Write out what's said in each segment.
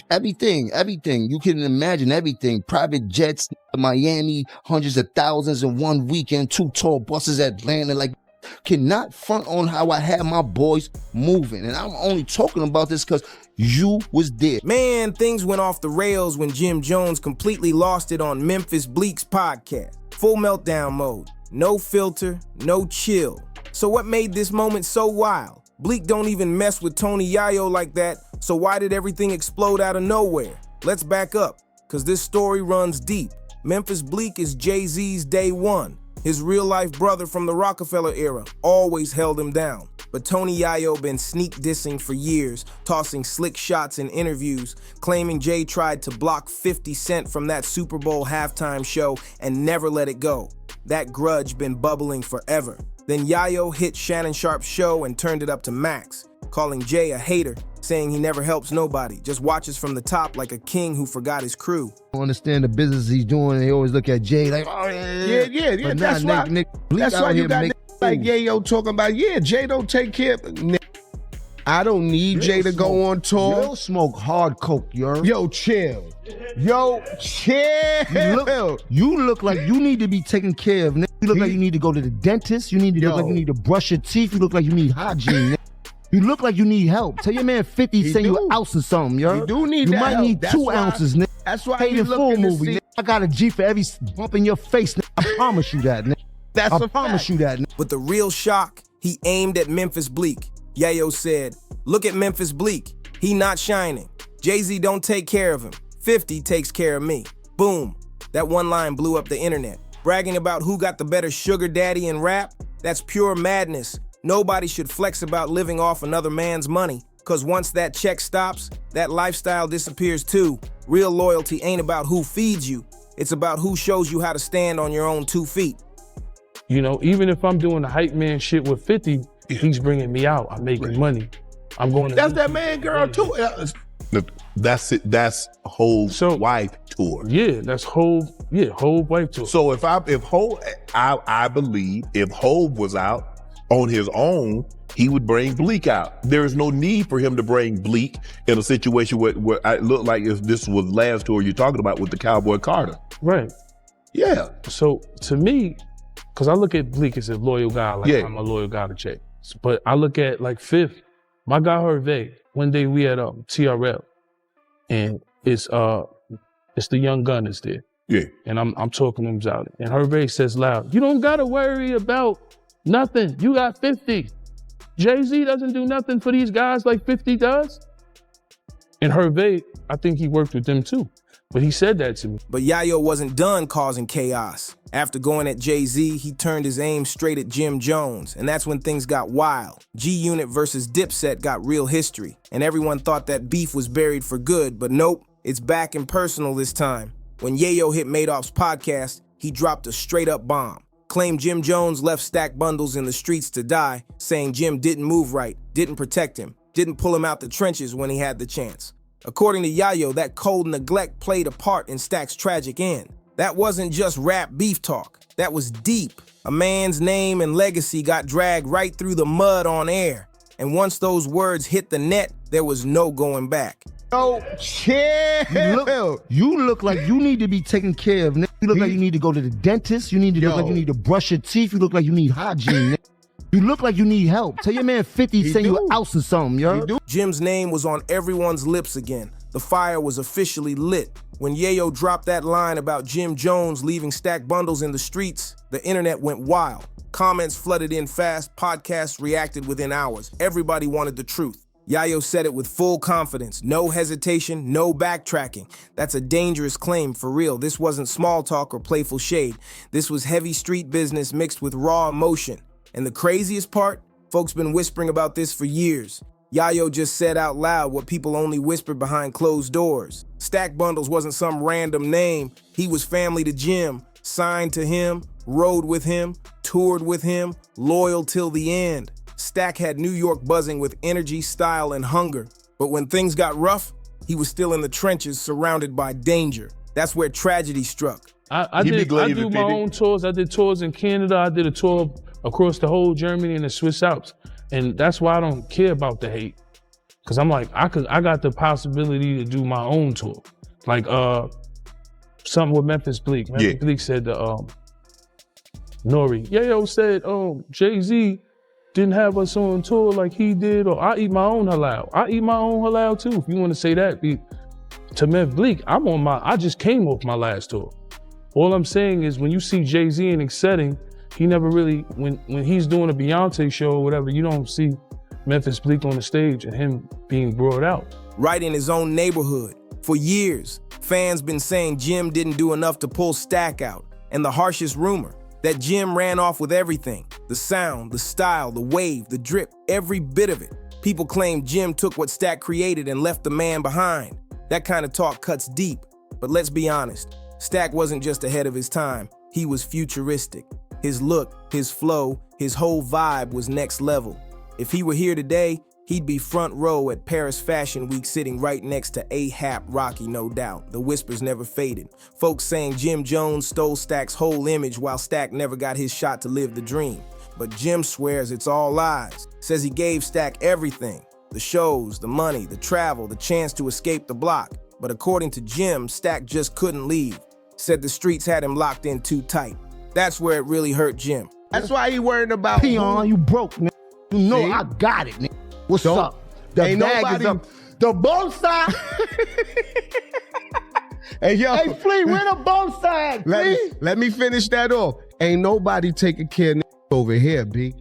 Everything. You can imagine everything. Private jets, Miami, hundreds of thousands in one weekend, 2 tour buses, Atlanta. Like, cannot front on how I had my boys moving. And I'm only talking about this because you was there. Man, things went off the rails when Jim Jones completely lost it on Memphis Bleek's podcast. Full meltdown mode. No filter, no chill. So what made this moment so wild? Bleek don't even mess with Tony Yayo like that, so why did everything explode out of nowhere? Let's back up, cause this story runs deep. Memphis Bleek is Jay-Z's day one. His real-life brother from the Rockefeller era always held him down. But Tony Yayo been sneak dissing for years, tossing slick shots in interviews, claiming Jay tried to block 50 Cent from that Super Bowl halftime show and never let it go. That grudge been bubbling forever. Then Yayo hit Shannon Sharp's show and turned it up to max, calling Jay a hater, saying he never helps nobody, just watches from the top like a king who forgot his crew. I understand the business he's doing. They always look at Jay like, oh, yeah. But That's why, that's why you got like Yayo talking about, Jay don't take care of... I don't need Jay to go on tour. Yo, smoke hard coke, yo. Yo, chill. You look like you need to be taken care of. You look like you need to go to the dentist. You need to look like you need to brush your teeth. You look like you need hygiene. You look like you need help. Tell your man 50 send you an ounce or something, yo. You do need you that might help. need That's 2 why, ounces, nigga. That's why Pay you the full looking to movie, see. nigga. I got a G for every bump in your face, nigga. I promise you that, nigga. That's I promise you that, nigga. With the real shock, he aimed at Memphis Bleek. Yayo said, look at Memphis Bleek. He not shining. Jay-Z don't take care of him. 50 takes care of me. Boom. That one line blew up the internet. Bragging about who got the better sugar daddy in rap? That's pure madness. Nobody should flex about living off another man's money, cause once that check stops, that lifestyle disappears too. Real loyalty ain't about who feeds you. It's about who shows you how to stand on your own 2 feet. You know, even if I'm doing the hype man shit with 50, he's bringing me out. I'm making money. I'm going to... That's that man girl too. That's it. That's Hov's wife tour. Yeah, that's Hov wife tour. So if Hov, I believe if Hov was out on his own, he would bring Bleek out. There is no need for him to bring Bleek in a situation where it looked like if this was last tour you're talking about with the Cowboy Carter. Right. Yeah. So to me, because I look at Bleek as a loyal guy, like I'm a loyal guy to Jay. But I look at like Fifth, my guy Hervé, one day we at TRL, and it's the young Gunners there. Yeah. And I'm talking to him out. And Hervé says loud, you don't gotta worry about nothing. You got 50. Jay-Z doesn't do nothing for these guys like 50 does. And Hervé, I think he worked with them too. But he said that to me. But Yayo wasn't done causing chaos. After going at Jay-Z, he turned his aim straight at Jim Jones, and that's when things got wild. G-Unit versus Dipset got real history, and everyone thought that beef was buried for good, but nope, it's back and personal this time. When Yayo hit Madoff's podcast, he dropped a straight-up bomb. Claimed Jim Jones left stack bundles in the streets to die, saying Jim didn't move right, didn't protect him, didn't pull him out the trenches when he had the chance. According to Yayo, that cold neglect played a part in Stack's tragic end. That wasn't just rap beef talk. That was deep. A man's name and legacy got dragged right through the mud on air. And once those words hit the net, there was no going back. Oh, chill. You look like you need to be taken care of. You look like you need to go to the dentist. You need to look like you need to brush your teeth. You look like you need hygiene. You look like you need help. Tell your man 50 send you an ounce or something, yo. Jim's name was on everyone's lips again. The fire was officially lit. When Yayo dropped that line about Jim Jones leaving stack bundles in the streets, the internet went wild. Comments flooded in fast, podcasts reacted within hours. Everybody wanted the truth. Yayo said it with full confidence, no hesitation, no backtracking. That's a dangerous claim, for real. This wasn't small talk or playful shade. This was heavy street business mixed with raw emotion. And the craziest part, folks been whispering about this for years. Yayo just said out loud what people only whispered behind closed doors. Stack Bundles wasn't some random name. He was family to Jim, signed to him, rode with him, toured with him, loyal till the end. Stack had New York buzzing with energy, style, and hunger. But when things got rough, he was still in the trenches, surrounded by danger. That's where tragedy struck. I do my own tours. I did tours in Canada. I did a tour across the whole Germany and the Swiss Alps. And that's why I don't care about the hate. Cause I'm like, I got the possibility to do my own tour. Like something with Memphis Bleak. Memphis Bleak said to Nori, Yayo said, Jay-Z didn't have us on tour like he did, or I eat my own halal. I eat my own halal too. If you want to say that, to Memphis Bleak, I just came off my last tour. All I'm saying is when you see Jay-Z in a setting, he never really, when he's doing a Beyonce show or whatever, you don't see Memphis Bleak on the stage and him being brought out. Right in his own neighborhood. For years, fans been saying Jim didn't do enough to pull Stack out. And the harshest rumor, that Jim ran off with everything. The sound, the style, the wave, the drip, every bit of it. People claim Jim took what Stack created and left the man behind. That kind of talk cuts deep. But let's be honest, Stack wasn't just ahead of his time, he was futuristic. His look, his flow, his whole vibe was next level. If he were here today, he'd be front row at Paris Fashion Week sitting right next to A$AP Rocky, no doubt. The whispers never faded. Folks saying Jim Jones stole Stack's whole image while Stack never got his shot to live the dream. But Jim swears it's all lies. Says he gave Stack everything. The shows, the money, the travel, the chance to escape the block. But according to Jim, Stack just couldn't leave. Said the streets had him locked in too tight. That's where it really hurt Jim. That's why he worried about Peon, you broke, nigga. You know See? I got it, nigga. What's Don't- up? The ain't bag nobody- is up. The both side. Hey, yo. Hey, Flea, where the both side, Flea? Let me finish that off. Ain't nobody taking care of niggas over here, B.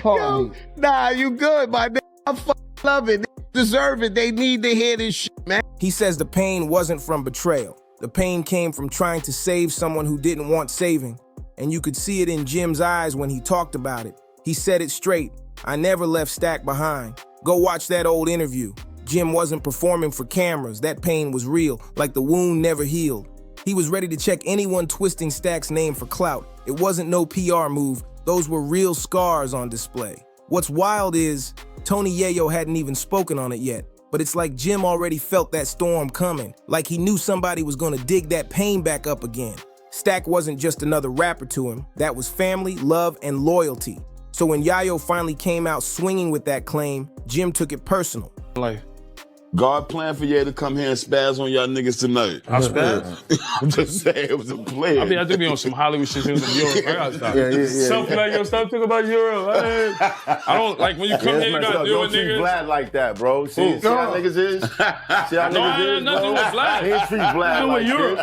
Yo, nah, you good, my nigga. I fucking love it. Niggas deserve it. They need to hear this shit, man. He says the pain wasn't from betrayal. The pain came from trying to save someone who didn't want saving. And you could see it in Jim's eyes when he talked about it. He said it straight. I never left Stack behind. Go watch that old interview. Jim wasn't performing for cameras. That pain was real, like the wound never healed. He was ready to check anyone twisting Stack's name for clout. It wasn't no PR move. Those were real scars on display. What's wild is, Tony Yayo hadn't even spoken on it yet. But it's like Jim already felt that storm coming. Like he knew somebody was gonna dig that pain back up again. Stack wasn't just another rapper to him. That was family, love, and loyalty. So when Yayo finally came out swinging with that claim, Jim took it personal. Like, God planned for you to come here and spaz on y'all niggas tonight. I spaz? I'm just saying, it was a plan. I mean, I do be on some Hollywood shit in Europe. I gotta stop. Something like, yo, stop talking about Europe. I don't, like, when you come here, you gotta deal with Don't treat niggas. Vlad like that, bro. See how niggas is? See how No, I niggas had is, nothing bro? with Vlad. He ain't treat Vlad Nothing like with Europe.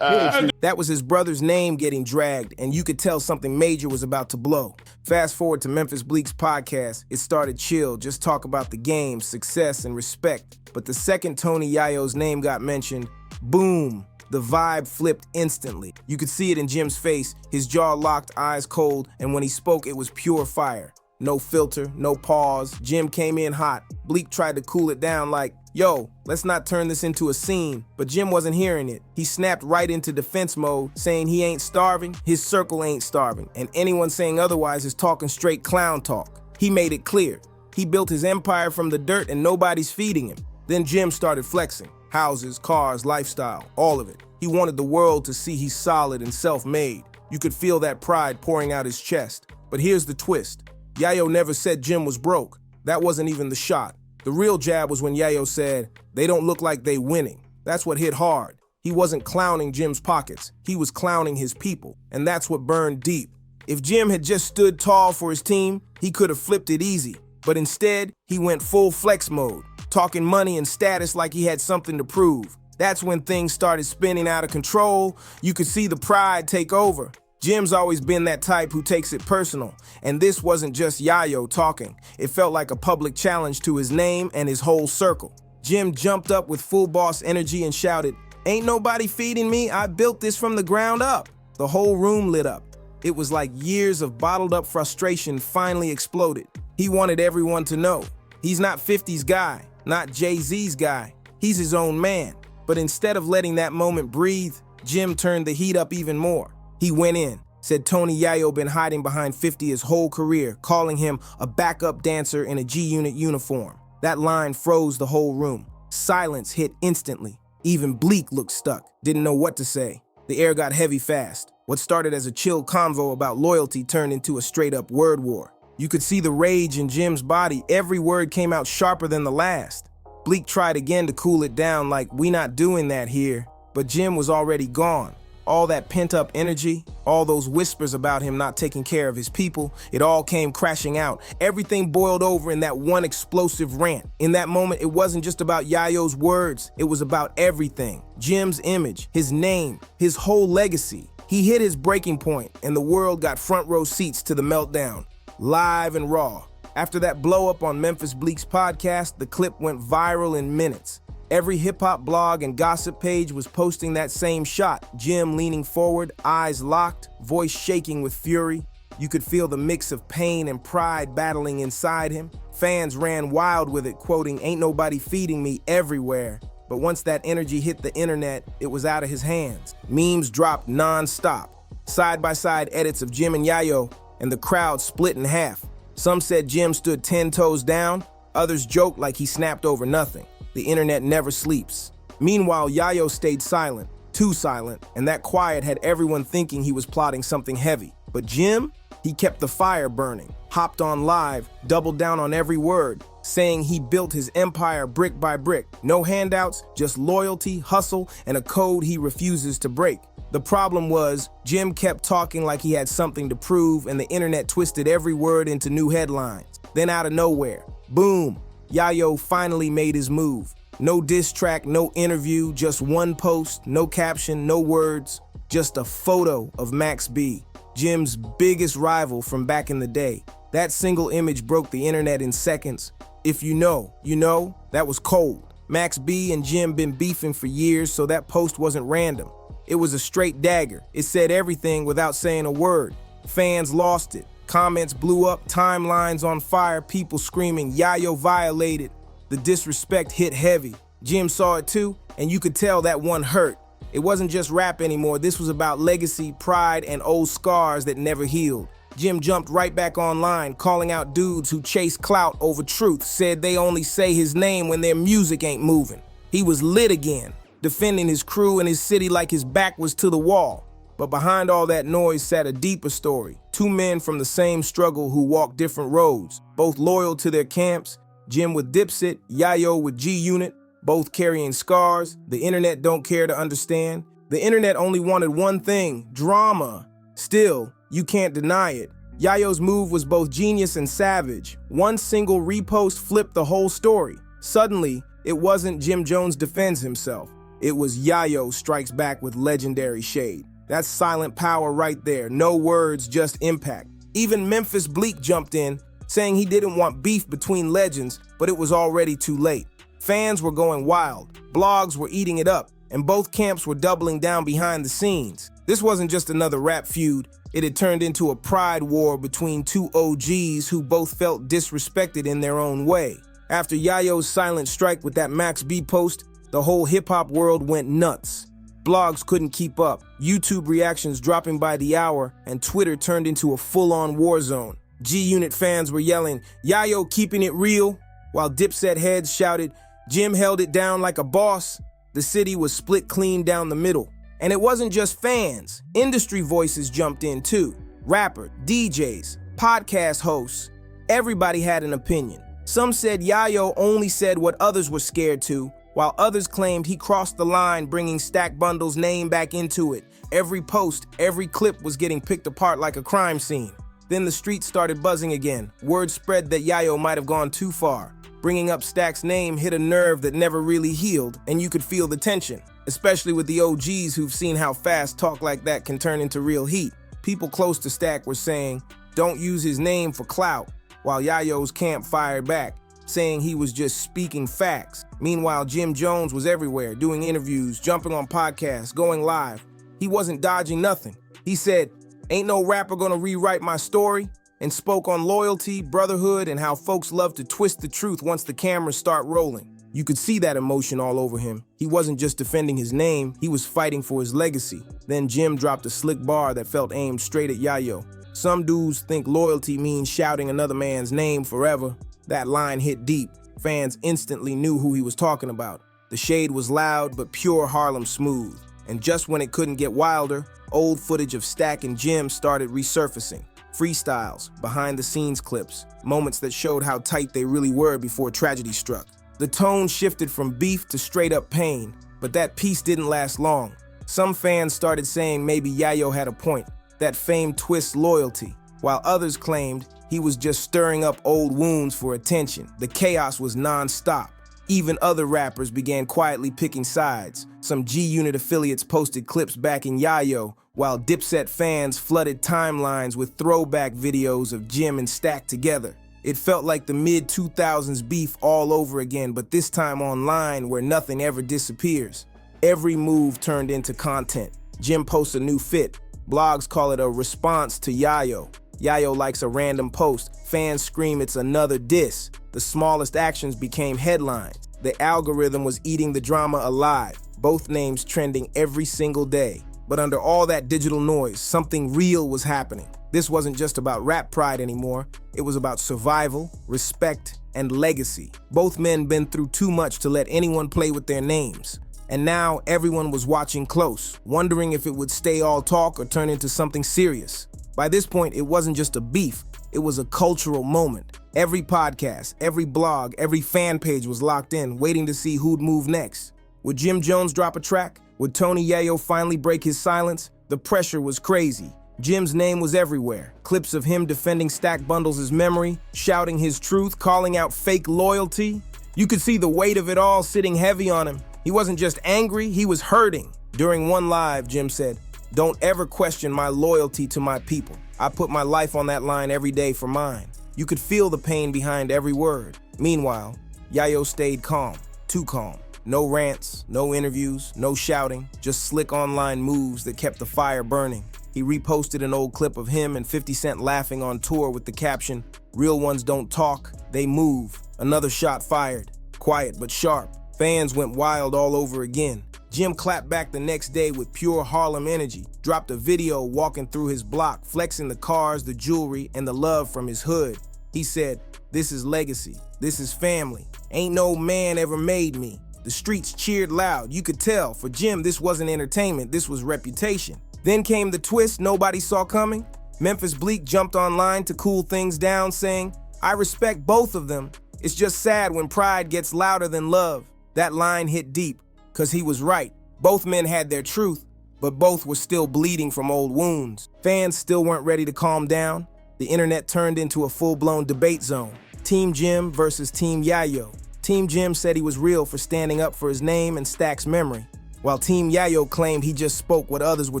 this. That was his brother's name getting dragged, and you could tell something major was about to blow. Fast forward to Memphis Bleak's podcast. It started chill, just talk about the game, success, and respect. But the second Tony Yayo's name got mentioned, boom, the vibe flipped instantly. You could see it in Jim's face, his jaw locked, eyes cold, and when he spoke, it was pure fire. No filter, no pause. Jim came in hot. Bleak tried to cool it down like, yo, let's not turn this into a scene. But Jim wasn't hearing it. He snapped right into defense mode, saying he ain't starving, his circle ain't starving, and anyone saying otherwise is talking straight clown talk. He made it clear. He built his empire from the dirt and nobody's feeding him. Then Jim started flexing. Houses, cars, lifestyle, all of it. He wanted the world to see he's solid and self-made. You could feel that pride pouring out his chest. But here's the twist. Yayo never said Jim was broke. That wasn't even the shot. The real jab was when Yayo said, they don't look like they winning. That's what hit hard. He wasn't clowning Jim's pockets. He was clowning his people. And that's what burned deep. If Jim had just stood tall for his team, he could have flipped it easy. But instead, he went full flex mode, talking money and status like he had something to prove. That's when things started spinning out of control. You could see the pride take over. Jim's always been that type who takes it personal, and this wasn't just Yayo talking. It felt like a public challenge to his name and his whole circle. Jim jumped up with full boss energy and shouted, "Ain't nobody feeding me, I built this from the ground up." The whole room lit up. It was like years of bottled up frustration finally exploded. He wanted everyone to know, he's not 50's guy, not Jay-Z's guy, he's his own man. But instead of letting that moment breathe, Jim turned the heat up even more. He went in, said Tony Yayo been hiding behind 50 his whole career, calling him a backup dancer in a G-Unit uniform. That line froze the whole room. Silence hit instantly. Even Bleak looked stuck, didn't know what to say. The air got heavy fast. What started as a chill convo about loyalty turned into a straight-up word war. You could see the rage in Jim's body. Every word came out sharper than the last. Bleak tried again to cool it down like, "We not doing that here." But Jim was already gone. All that pent-up energy, all those whispers about him not taking care of his people, it all came crashing out. Everything boiled over in that one explosive rant. In that moment, it wasn't just about Yayo's words. It was about everything. Jim's image, his name, his whole legacy. He hit his breaking point, and the world got front row seats to the meltdown, live and raw. After that blow-up on Memphis Bleak's podcast, the clip went viral in minutes. Every hip-hop blog and gossip page was posting that same shot, Jim leaning forward, eyes locked, voice shaking with fury. You could feel the mix of pain and pride battling inside him. Fans ran wild with it, quoting, "Ain't nobody feeding me," everywhere. But once that energy hit the internet, it was out of his hands. Memes dropped non-stop. Side-by-side edits of Jim and Yayo, and the crowd split in half. Some said Jim stood 10 toes down, others joked like he snapped over nothing. The internet never sleeps. Meanwhile, Yayo stayed silent, too silent, and that quiet had everyone thinking he was plotting something heavy. But Jim, he kept the fire burning, hopped on live, doubled down on every word, saying he built his empire brick by brick. No handouts, just loyalty, hustle, and a code he refuses to break. The problem was, Jim kept talking like he had something to prove, and the internet twisted every word into new headlines. Then out of nowhere, boom, Yayo finally made his move. No diss track, no interview, just one post, no caption, no words, just a photo of Max B, Jim's biggest rival from back in the day. That single image broke the internet in seconds. If you know, you know, that was cold. Max B and Jim been beefing for years, so that post wasn't random. It was a straight dagger. It said everything without saying a word. Fans lost it. Comments blew up, timelines on fire, people screaming, "Yayo violated." The disrespect hit heavy. Jim saw it too, and you could tell that one hurt. It wasn't just rap anymore. This was about legacy, pride, and old scars that never healed. Jim jumped right back online, calling out dudes who chase clout over truth, said they only say his name when their music ain't moving. He was lit again, defending his crew and his city like his back was to the wall. But behind all that noise sat a deeper story. Two men from the same struggle who walked different roads, both loyal to their camps, Jim with Dipset, Yayo with G-Unit, both carrying scars. The internet don't care to understand. The internet only wanted one thing, drama. Still, you can't deny it. Yayo's move was both genius and savage. One single repost flipped the whole story. Suddenly, it wasn't Jim Jones defends himself. It was Yayo strikes back with legendary shade. That's silent power right there. No words, just impact. Even Memphis Bleak jumped in, saying he didn't want beef between legends, but it was already too late. Fans were going wild. Blogs were eating it up, and both camps were doubling down behind the scenes. This wasn't just another rap feud. It had turned into a pride war between two OGs who both felt disrespected in their own way. After Yayo's silent strike with that Max B post, the whole hip-hop world went nuts. Blogs couldn't keep up, YouTube reactions dropping by the hour, and Twitter turned into a full-on war zone. G-Unit fans were yelling, "Yayo keeping it real," while Dipset heads shouted, "Jim held it down like a boss." The city was split clean down the middle. And it wasn't just fans. Industry voices jumped in too. Rapper, DJs, podcast hosts. Everybody had an opinion. Some said Yayo only said what others were scared to, while others claimed he crossed the line, bringing Stack Bundle's name back into it. Every post, every clip was getting picked apart like a crime scene. Then the streets started buzzing again. Word spread that Yayo might have gone too far. Bringing up Stack's name hit a nerve that never really healed, and you could feel the tension, especially with the OGs who've seen how fast talk like that can turn into real heat. People close to Stack were saying, "Don't use his name for clout," while Yayo's camp fired back, saying he was just speaking facts. Meanwhile, Jim Jones was everywhere, doing interviews, jumping on podcasts, going live. He wasn't dodging nothing. He said, "Ain't no rapper gonna rewrite my story," and spoke on loyalty, brotherhood, and how folks love to twist the truth once the cameras start rolling. You could see that emotion all over him. He wasn't just defending his name, he was fighting for his legacy. Then Jim dropped a slick bar that felt aimed straight at Yayo. Some dudes think loyalty means shouting another man's name forever. That line hit deep. Fans instantly knew who he was talking about. The shade was loud, but pure Harlem smooth. And just when it couldn't get wilder, old footage of Stack and Jim started resurfacing. Freestyles, behind-the-scenes clips, moments that showed how tight they really were before tragedy struck. The tone shifted from beef to straight up pain, but that peace didn't last long. Some fans started saying maybe Yayo had a point, that fame twists loyalty, while others claimed he was just stirring up old wounds for attention. The chaos was non-stop. Even other rappers began quietly picking sides. Some G-Unit affiliates posted clips backing Yayo, while Dipset fans flooded timelines with throwback videos of Jim and Stack together. It felt like the mid-2000s beef all over again, but this time online where nothing ever disappears. Every move turned into content. Jim posts a new fit. Blogs call it a response to Yayo. Yayo likes a random post. Fans scream it's another diss. The smallest actions became headlines. The algorithm was eating the drama alive. Both names trending every single day. But under all that digital noise, something real was happening. This wasn't just about rap pride anymore. It was about survival, respect, and legacy. Both men been through too much to let anyone play with their names. And now everyone was watching close, wondering if it would stay all talk or turn into something serious. By this point, it wasn't just a beef, it was a cultural moment. Every podcast, every blog, every fan page was locked in, waiting to see who'd move next. Would Jim Jones drop a track? Would Tony Yayo finally break his silence? The pressure was crazy. Jim's name was everywhere. Clips of him defending Stack Bundles' memory, shouting his truth, calling out fake loyalty. You could see the weight of it all sitting heavy on him. He wasn't just angry, he was hurting. During one live, Jim said, "Don't ever question my loyalty to my people. I put my life on that line every day for mine." You could feel the pain behind every word. Meanwhile, Yayo stayed calm, too calm. No rants, no interviews, no shouting, just slick online moves that kept the fire burning. He reposted an old clip of him and 50 Cent laughing on tour with the caption, "Real ones don't talk, they move." Another shot fired, quiet but sharp. Fans went wild all over again. Jim clapped back the next day with pure Harlem energy, dropped a video walking through his block, flexing the cars, the jewelry, and the love from his hood. He said, "This is legacy, this is family. Ain't no man ever made me." The streets cheered loud. You could tell, for Jim, this wasn't entertainment, this was reputation. Then came the twist nobody saw coming. Memphis Bleak jumped online to cool things down, saying, "I respect both of them. It's just sad when pride gets louder than love." That line hit deep, because he was right. Both men had their truth, but both were still bleeding from old wounds. Fans still weren't ready to calm down. The internet turned into a full-blown debate zone. Team Jim versus Team Yayo. Team Jim said he was real for standing up for his name and Stack's memory, while Team Yayo claimed he just spoke what others were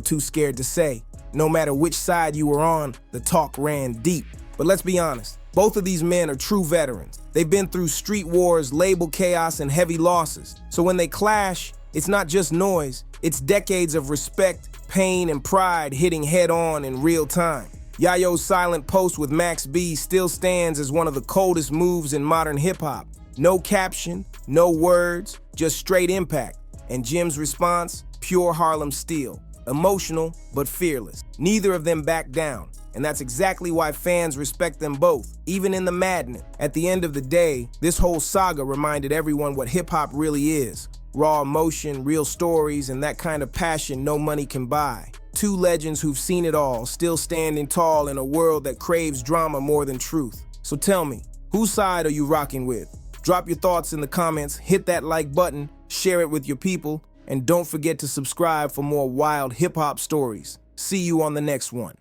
too scared to say. No matter which side you were on, the talk ran deep. But let's be honest, both of these men are true veterans. They've been through street wars, label chaos, and heavy losses. So when they clash, it's not just noise, it's decades of respect, pain, and pride hitting head on in real time. Yayo's silent post with Max B still stands as one of the coldest moves in modern hip-hop. No caption, no words, just straight impact. And Jim's response, pure Harlem steel. Emotional, but fearless. Neither of them backed down. And that's exactly why fans respect them both, even in the madness. At the end of the day, this whole saga reminded everyone what hip-hop really is. Raw emotion, real stories, and that kind of passion no money can buy. Two legends who've seen it all, still standing tall in a world that craves drama more than truth. So tell me, whose side are you rocking with? Drop your thoughts in the comments, hit that like button, share it with your people, and don't forget to subscribe for more wild hip-hop stories. See you on the next one.